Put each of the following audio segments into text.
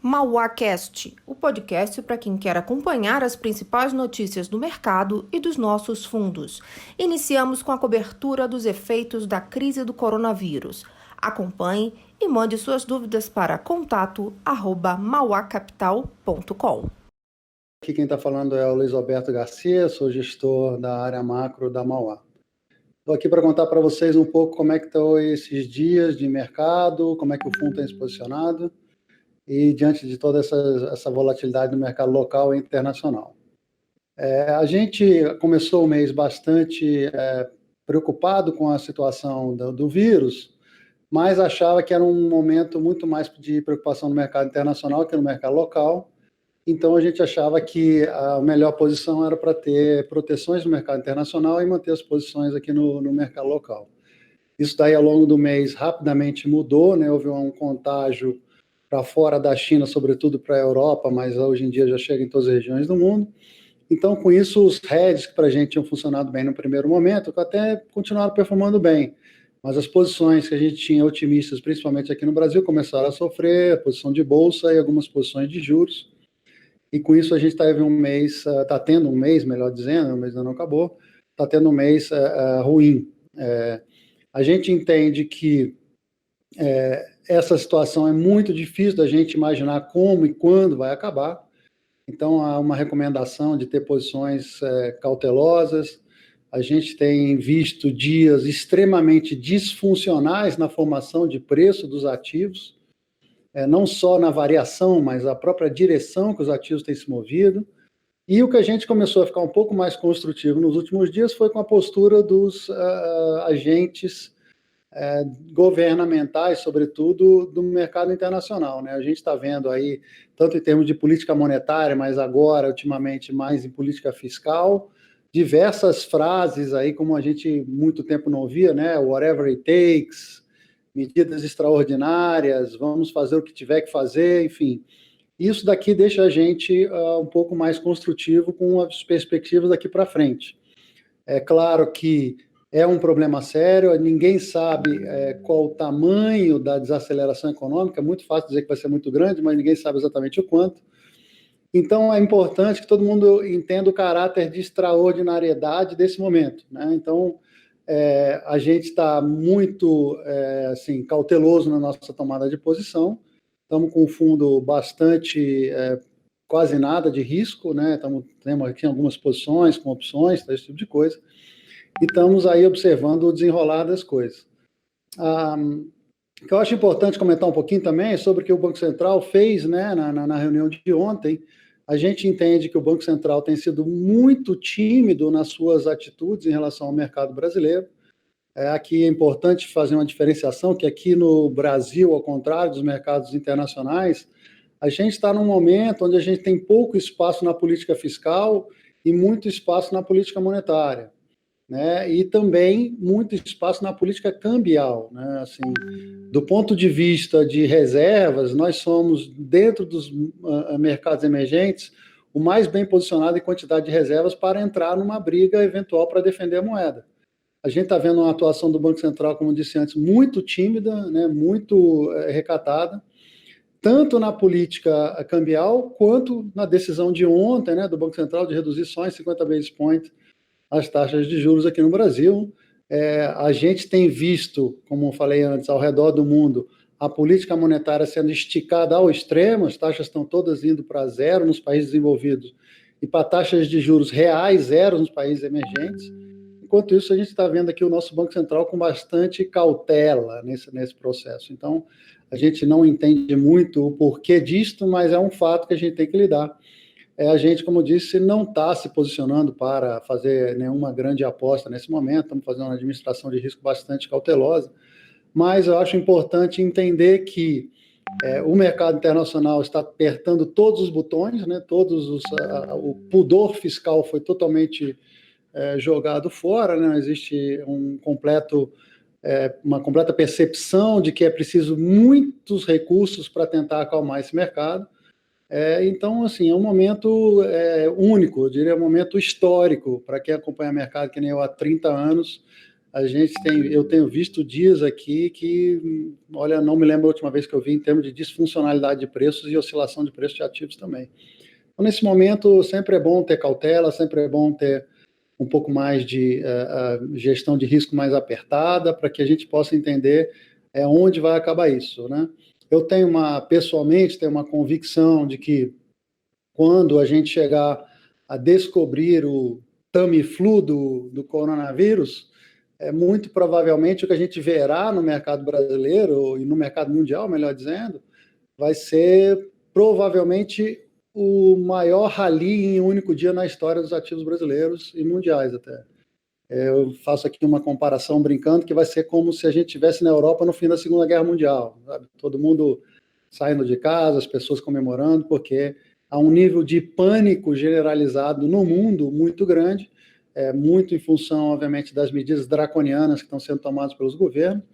MauáCast, o podcast para quem quer acompanhar as principais notícias do mercado e dos nossos fundos. Iniciamos com a cobertura dos efeitos da crise do coronavírus. Acompanhe e mande suas dúvidas para contato@mauacapital.com. Aqui quem está falando é o Luiz Alberto Garcia, sou gestor da área macro da Mauá. Estou aqui para contar para vocês um pouco como é que estão esses dias de mercado, como é que o fundo tem se posicionado e diante de toda essa volatilidade no mercado local e internacional. A gente começou o mês bastante preocupado com a situação do vírus, mas achava que era um momento muito mais de preocupação no mercado internacional que no mercado local. Então, a gente achava que a melhor posição era para ter proteções no mercado internacional e manter as posições aqui no mercado local. Isso daí, ao longo do mês, rapidamente mudou, né? Houve um contágio para fora da China, sobretudo para a Europa, mas hoje em dia já chega em todas as regiões do mundo. Então, com isso, os hedges que para a gente tinham funcionado bem no primeiro momento, até continuaram performando bem. Mas as posições que a gente tinha otimistas, principalmente aqui no Brasil, começaram a sofrer, a posição de bolsa e algumas posições de juros. E com isso a gente teve um mês, está tendo um mês, melhor dizendo, o mês ainda não acabou, está tendo um mês ruim. A gente entende que essa situação é muito difícil da gente imaginar como e quando vai acabar. Então, há uma recomendação de ter posições cautelosas. A gente tem visto dias extremamente disfuncionais na formação de preço dos ativos, não só na variação, mas a própria direção que os ativos têm se movido. E o que a gente começou a ficar um pouco mais construtivo nos últimos dias foi com a postura dos agentes governamentais, sobretudo, do mercado internacional, né? A gente está vendo aí, tanto em termos de política monetária, mas agora, ultimamente, mais em política fiscal, diversas frases aí, como a gente muito tempo não ouvia, né? Whatever it takes, medidas extraordinárias, vamos fazer o que tiver que fazer, enfim. Isso daqui deixa a gente um pouco mais construtivo com as perspectivas daqui para frente. É claro que é um problema sério, ninguém sabe qual o tamanho da desaceleração econômica, é muito fácil dizer que vai ser muito grande, mas ninguém sabe exatamente o quanto. Então, é importante que todo mundo entenda o caráter de extraordinariedade desse momento, né? Então, a gente está muito assim, cauteloso na nossa tomada de posição, estamos com um fundo bastante, quase nada de risco, né? Temos aqui algumas posições com opções, esse tipo de coisa, e estamos aí observando o desenrolar das coisas. O que eu acho importante comentar um pouquinho também é sobre o que o Banco Central fez, né, na reunião de ontem. A gente entende que o Banco Central tem sido muito tímido nas suas atitudes em relação ao mercado brasileiro. Aqui é importante fazer uma diferenciação, que aqui no Brasil, ao contrário dos mercados internacionais, a gente está num momento onde a gente tem pouco espaço na política fiscal e muito espaço na política monetária, né? E também muito espaço na política cambial, né? Assim, do ponto de vista de reservas, nós somos, dentro dos mercados emergentes, o mais bem posicionado em quantidade de reservas para entrar numa briga eventual para defender a moeda. A gente está vendo uma atuação do Banco Central, como disse antes, muito tímida, né, muito recatada, tanto na política cambial, quanto na decisão de ontem, né, do Banco Central de reduzir só em 50 basis points as taxas de juros aqui no Brasil. A gente tem visto, como eu falei antes, ao redor do mundo, a política monetária sendo esticada ao extremo, as taxas estão todas indo para zero nos países desenvolvidos e para taxas de juros reais zero nos países emergentes. Enquanto isso, a gente está vendo aqui o nosso Banco Central com bastante cautela nesse processo. Então, a gente não entende muito o porquê disto, mas é um fato que a gente tem que lidar. A gente, como disse, não está se posicionando para fazer nenhuma grande aposta nesse momento, estamos fazendo uma administração de risco bastante cautelosa, mas eu acho importante entender que o mercado internacional está apertando todos os botões, né, o pudor fiscal foi totalmente jogado fora, né? Existe uma completa percepção de que é preciso muitos recursos para tentar acalmar esse mercado. Então, assim, é um momento único, eu diria um momento histórico para quem acompanha o mercado, que nem eu há 30 anos, eu tenho visto dias aqui que, olha, não me lembro a última vez que eu vi em termos de disfuncionalidade de preços e oscilação de preços de ativos também. Então, nesse momento, sempre é bom ter cautela, sempre é bom ter um pouco mais de gestão de risco mais apertada, para que a gente possa entender onde vai acabar isso, né? Eu pessoalmente, tenho uma convicção de que quando a gente chegar a descobrir o Tamiflu do coronavírus, muito provavelmente o que a gente verá no mercado brasileiro, e no mercado mundial, melhor dizendo, vai ser provavelmente o maior rally em um único dia na história dos ativos brasileiros e mundiais até. Eu faço aqui uma comparação brincando que vai ser como se a gente estivesse na Europa no fim da Segunda Guerra Mundial, sabe? Todo mundo saindo de casa, as pessoas comemorando, porque há um nível de pânico generalizado no mundo muito grande, muito em função, obviamente, das medidas draconianas que estão sendo tomadas pelos governos.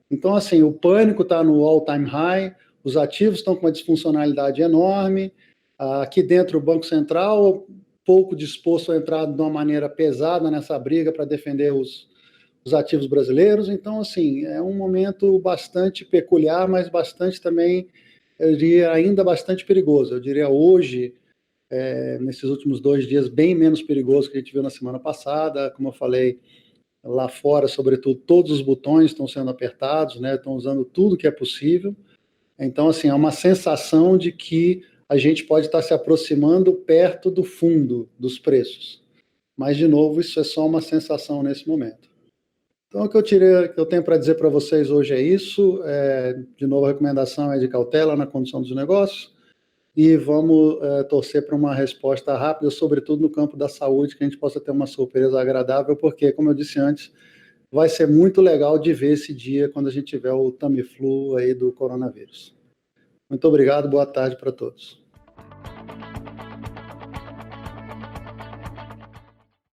Então, assim, o pânico está no all-time high, os ativos estão com uma disfuncionalidade enorme, aqui dentro o Banco Central pouco disposto a entrar de uma maneira pesada nessa briga para defender os ativos brasileiros. Então, assim, é um momento bastante peculiar, mas bastante também, eu diria, ainda bastante perigoso. Eu diria hoje, nesses últimos 2 dias, bem menos perigoso que a gente viu na semana passada. Como eu falei, lá fora, sobretudo, todos os botões estão sendo apertados, né? Estão usando tudo que é possível. Então, assim, é uma sensação de que a gente pode estar se aproximando perto do fundo dos preços. Mas, de novo, isso é só uma sensação nesse momento. Então, o que eu tenho para dizer para vocês hoje é isso. De novo, a recomendação é de cautela na condução dos negócios e vamos torcer para uma resposta rápida, sobretudo no campo da saúde, que a gente possa ter uma surpresa agradável, porque, como eu disse antes, vai ser muito legal de ver esse dia quando a gente tiver o Tamiflu aí do coronavírus. Muito obrigado, boa tarde para todos.